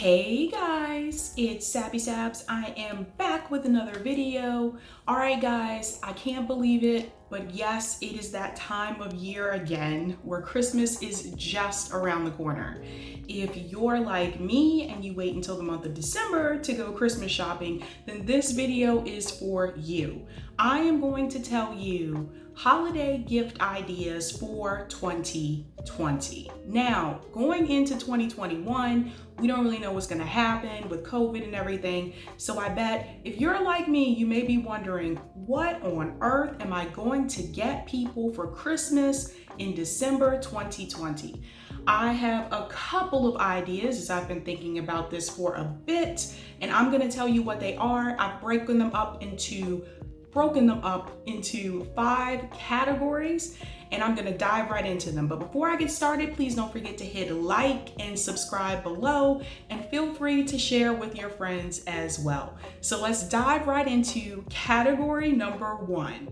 Hey guys, it's Sabby Sabs. I am back with another video. All right guys, I can't believe it, but yes, it is that time of year again where Christmas is just around the corner. If you're like me and you wait until the month of December to go Christmas shopping, then this video is for you. I am going to tell you holiday gift ideas for 2020. Now, going into 2021, we don't really know what's gonna happen with COVID and everything. So I bet if you're like me, you may be wondering, what on earth am I going to get people for Christmas in December 2020? I have a couple of ideas as I've been thinking about this for a bit, and I'm gonna tell you what they are. I've broken them up into 5 categories, and I'm gonna dive right into them. But before I get started, please don't forget to hit like and subscribe below, and feel free to share with your friends as well. So let's dive right into category number 1.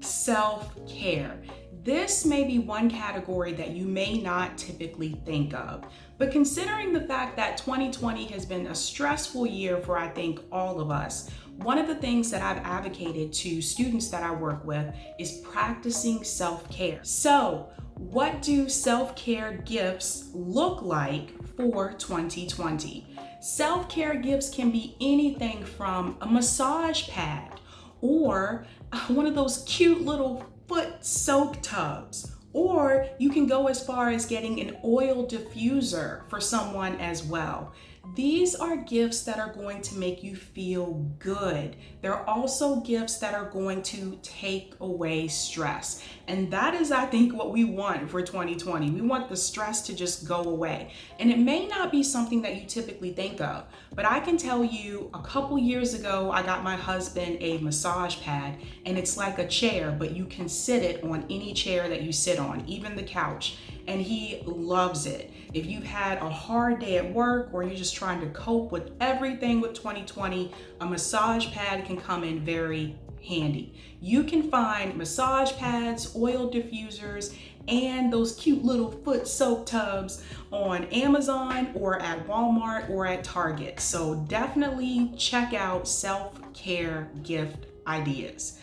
Self-care. This may be one category that you may not typically think of, but considering the fact that 2020 has been a stressful year for, I think, all of us, one of the things that I've advocated to students that I work with is practicing self-care. So, what do self-care gifts look like for 2020? Self-care gifts can be anything from a massage pad or one of those cute little foot soak tubs, or you can go as far as getting an oil diffuser for someone as well. These are gifts that are going to make you feel good. They're also gifts that are going to take away stress. And that is, I think, what we want for 2020. We want the stress to just go away. And it may not be something that you typically think of, but I can tell you a couple years ago, I got my husband a massage pad, and it's like a chair, but you can sit it on any chair that you sit on, even the couch. And he loves it. If you've had a hard day at work or you're just trying to cope with everything with 2020, a massage pad can come in very handy. You can find massage pads, oil diffusers, and those cute little foot soak tubs on Amazon or at Walmart or at Target. So definitely check out self-care gift ideas.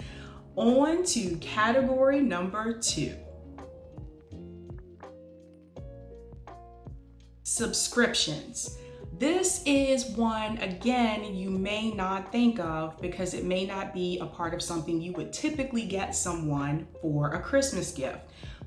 On to category number 2. Subscriptions. This is one, again, you may not think of because it may not be a part of something you would typically get someone for a Christmas gift.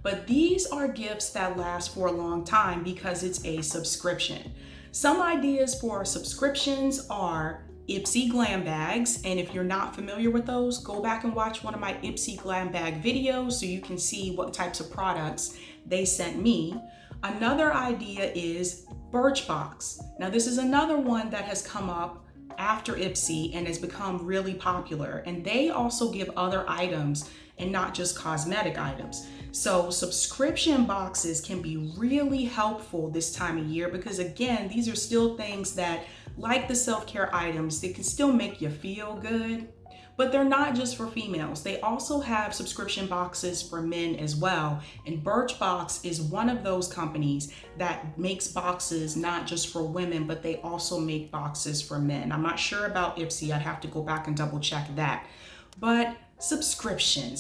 But these are gifts that last for a long time because it's a subscription. Some ideas for subscriptions are Ipsy glam bags, and if you're not familiar with those, go back and watch one of my Ipsy glam bag videos so you can see what types of products they sent me. Another idea is Birchbox. Now this is another one that has come up after Ipsy and has become really popular, and they also give other items and not just cosmetic items. So subscription boxes can be really helpful this time of year because, again, these are still things that, like the self-care items, they can still make you feel good. But they're not just for females. They also have subscription boxes for men as well. And Birchbox is one of those companies that makes boxes not just for women, but they also make boxes for men. I'm not sure about Ipsy. I'd have to go back and double check that. But subscription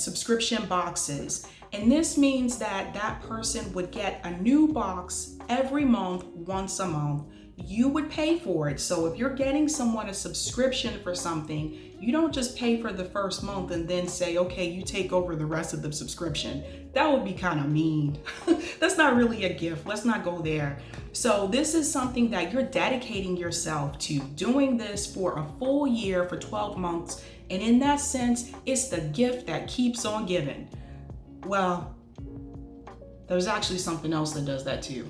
boxes. And this means that that person would get a new box every month, once a month. You would pay for it. So if you're getting someone a subscription for something, you don't just pay for the first month and then say, okay, you take over the rest of the subscription. That would be kind of mean. That's not really a gift. Let's not go there. So this is something that you're dedicating yourself to, doing this for a full year, for 12 months. And in that sense, it's the gift that keeps on giving. Well, there's actually something else that does that too.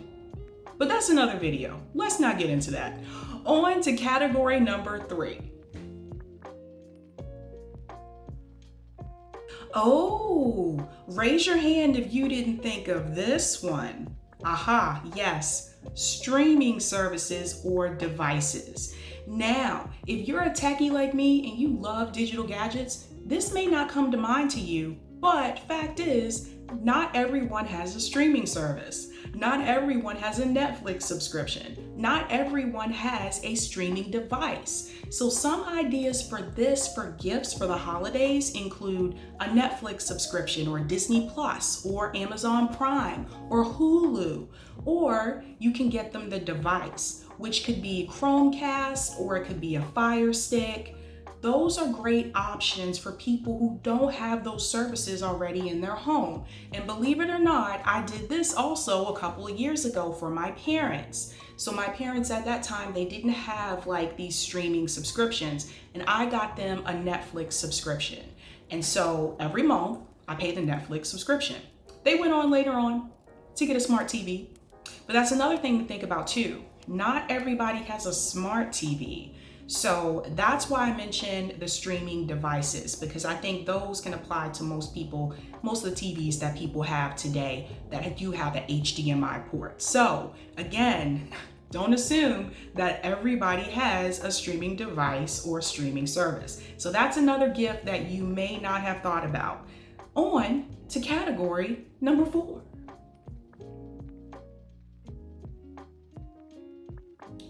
But that's another video. Let's not get into that. On to category number 3. Oh, raise your hand if you didn't think of this one. Aha, yes, streaming services or devices. Now, if you're a techie like me and you love digital gadgets, this may not come to mind to you, but fact is, not everyone has a streaming service. Not everyone has a Netflix subscription. Not everyone has a streaming device. So some ideas for gifts for the holidays include a Netflix subscription or Disney Plus or Amazon Prime or Hulu, or you can get them the device, which could be Chromecast or it could be a Fire Stick. Those are great options for people who don't have those services already in their home. And believe it or not, I did this also a couple of years ago for my parents. So my parents at that time, they didn't have like these streaming subscriptions, and I got them a Netflix subscription. And so every month I paid the Netflix subscription. They went on later on to get a smart TV. But that's another thing to think about too. Not everybody has a smart TV. So that's why I mentioned the streaming devices, because I think those can apply to most people, most of the TVs that people have today that do have an HDMI port. So again, don't assume that everybody has a streaming device or streaming service. So that's another gift that you may not have thought about. On to category number 4.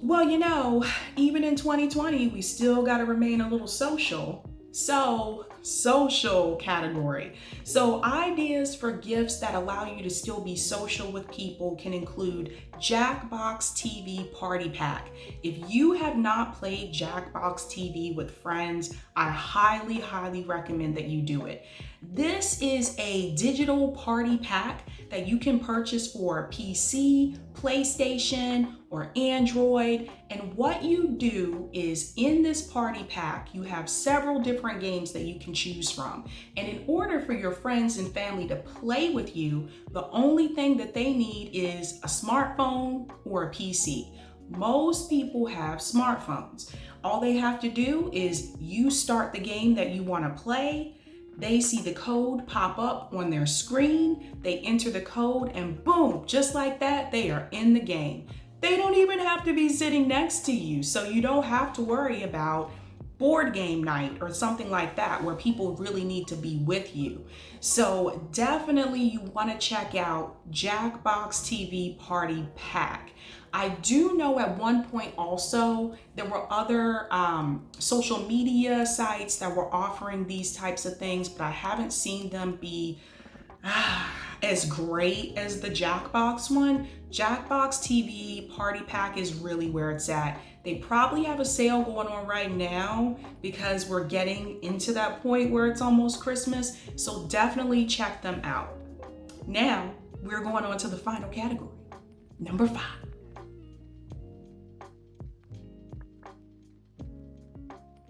Well, you know, even in 2020, we still got to remain a little social. So, social category. So, ideas for gifts that allow you to still be social with people can include Jackbox TV Party Pack. If you have not played Jackbox TV with friends, I highly, highly recommend that you do it. This is a digital party pack that you can purchase for PC, PlayStation, or Android. And what you do is in this party pack, you have several different games that you can choose from. And in order for your friends and family to play with you, the only thing that they need is a smartphone or a PC. Most people have smartphones. All they have to do is you start the game that you want to play. They see the code pop up on their screen, they enter the code, and boom, just like that, they are in the game. They don't even have to be sitting next to you, so you don't have to worry about board game night or something like that where people really need to be with you. So definitely you want to check out Jackbox TV Party Pack. I do know at one point also there were other social media sites that were offering these types of things, but I haven't seen them be as great as the Jackbox one. Jackbox TV Party Pack is really where it's at. They probably have a sale going on right now because we're getting into that point where it's almost Christmas. So definitely check them out. Now we're going on to the final category, number 5.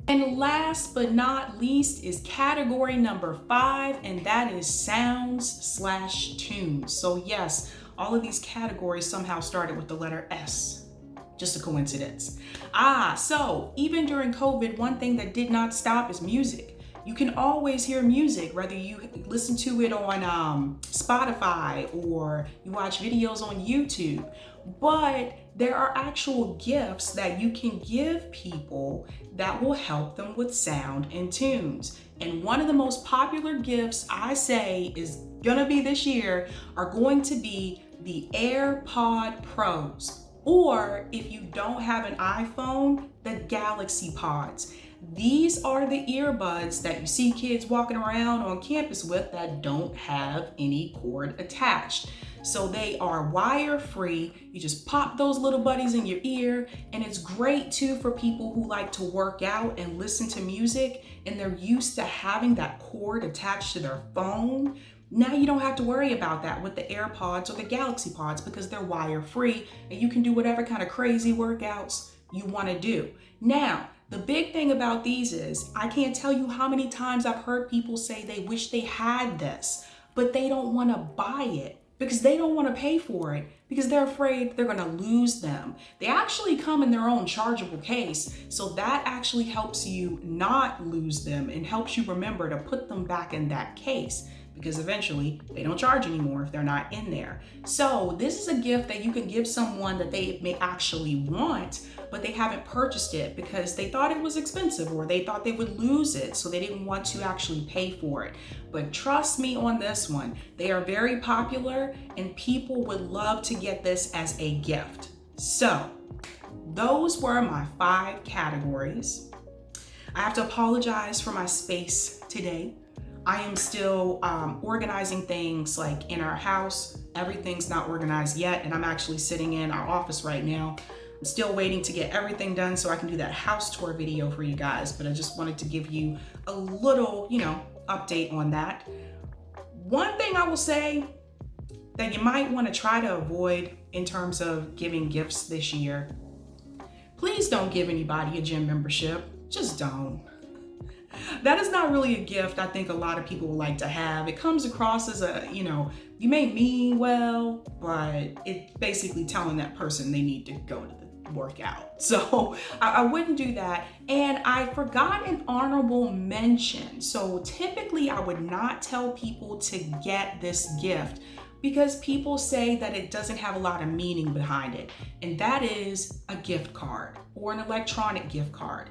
And last but not least is category number 5, and that is sounds/tunes. So yes, all of these categories somehow started with the letter S. Just a coincidence. So even during COVID, one thing that did not stop is music. You can always hear music, whether you listen to it on Spotify or you watch videos on YouTube. But there are actual gifts that you can give people that will help them with sound and tunes. And one of the most popular gifts I say is gonna be this year are going to be the AirPod Pros. Or if you don't have an iPhone, the Galaxy Pods. These are the earbuds that you see kids walking around on campus with that don't have any cord attached. So they are wire free. You just pop those little buddies in your ear, and it's great too for people who like to work out and listen to music and they're used to having that cord attached to their phone. Now you don't have to worry about that with the AirPods or the Galaxy Pods because they're wire free and you can do whatever kind of crazy workouts you want to do. Now, the big thing about these is I can't tell you how many times I've heard people say they wish they had this, but they don't want to buy it because they don't want to pay for it because they're afraid they're going to lose them. They actually come in their own chargeable case, so that actually helps you not lose them and helps you remember to put them back in that case. because eventually they don't charge anymore if they're not in there. So this is a gift that you can give someone that they may actually want, but they haven't purchased it because they thought it was expensive or they thought they would lose it, so they didn't want to actually pay for it. But trust me on this one, they are very popular and people would love to get this as a gift. So those were my 5 categories. I have to apologize for my space today. I am still organizing things like in our house. Everything's not organized yet, and I'm actually sitting in our office right now. I'm still waiting to get everything done so I can do that house tour video for you guys, but I just wanted to give you a little, update on that. One thing I will say that you might want to try to avoid in terms of giving gifts this year, please don't give anybody a gym membership. Just don't. That is not really a gift I think a lot of people would like to have. It comes across as you may mean well, but it's basically telling that person they need to go to the workout. So I wouldn't do that. And I forgot an honorable mention. So typically I would not tell people to get this gift because people say that it doesn't have a lot of meaning behind it. And that is a gift card or an electronic gift card.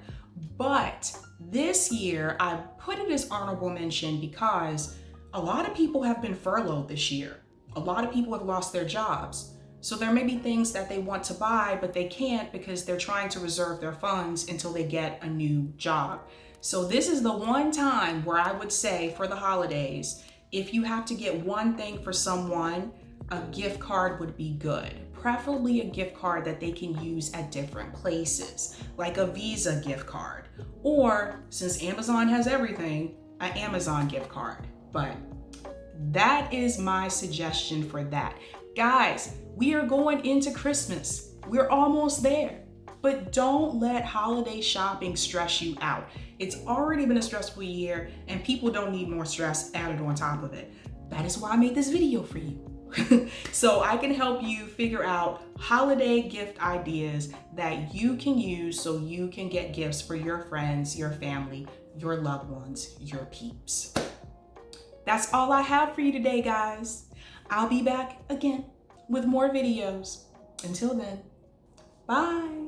But this year, I put it as honorable mention because a lot of people have been furloughed this year. A lot of people have lost their jobs. So there may be things that they want to buy, but they can't because they're trying to reserve their funds until they get a new job. So this is the one time where I would say for the holidays, if you have to get one thing for someone, a gift card would be good. Preferably a gift card that they can use at different places, like a Visa gift card, or since Amazon has everything, an Amazon gift card. But that is my suggestion for that. Guys, we are going into Christmas. We're almost there. But don't let holiday shopping stress you out. It's already been a stressful year and people don't need more stress added on top of it. That is why I made this video for you. So I can help you figure out holiday gift ideas that you can use so you can get gifts for your friends, your family, your loved ones, your peeps. That's all I have for you today, guys. I'll be back again with more videos. Until then, bye.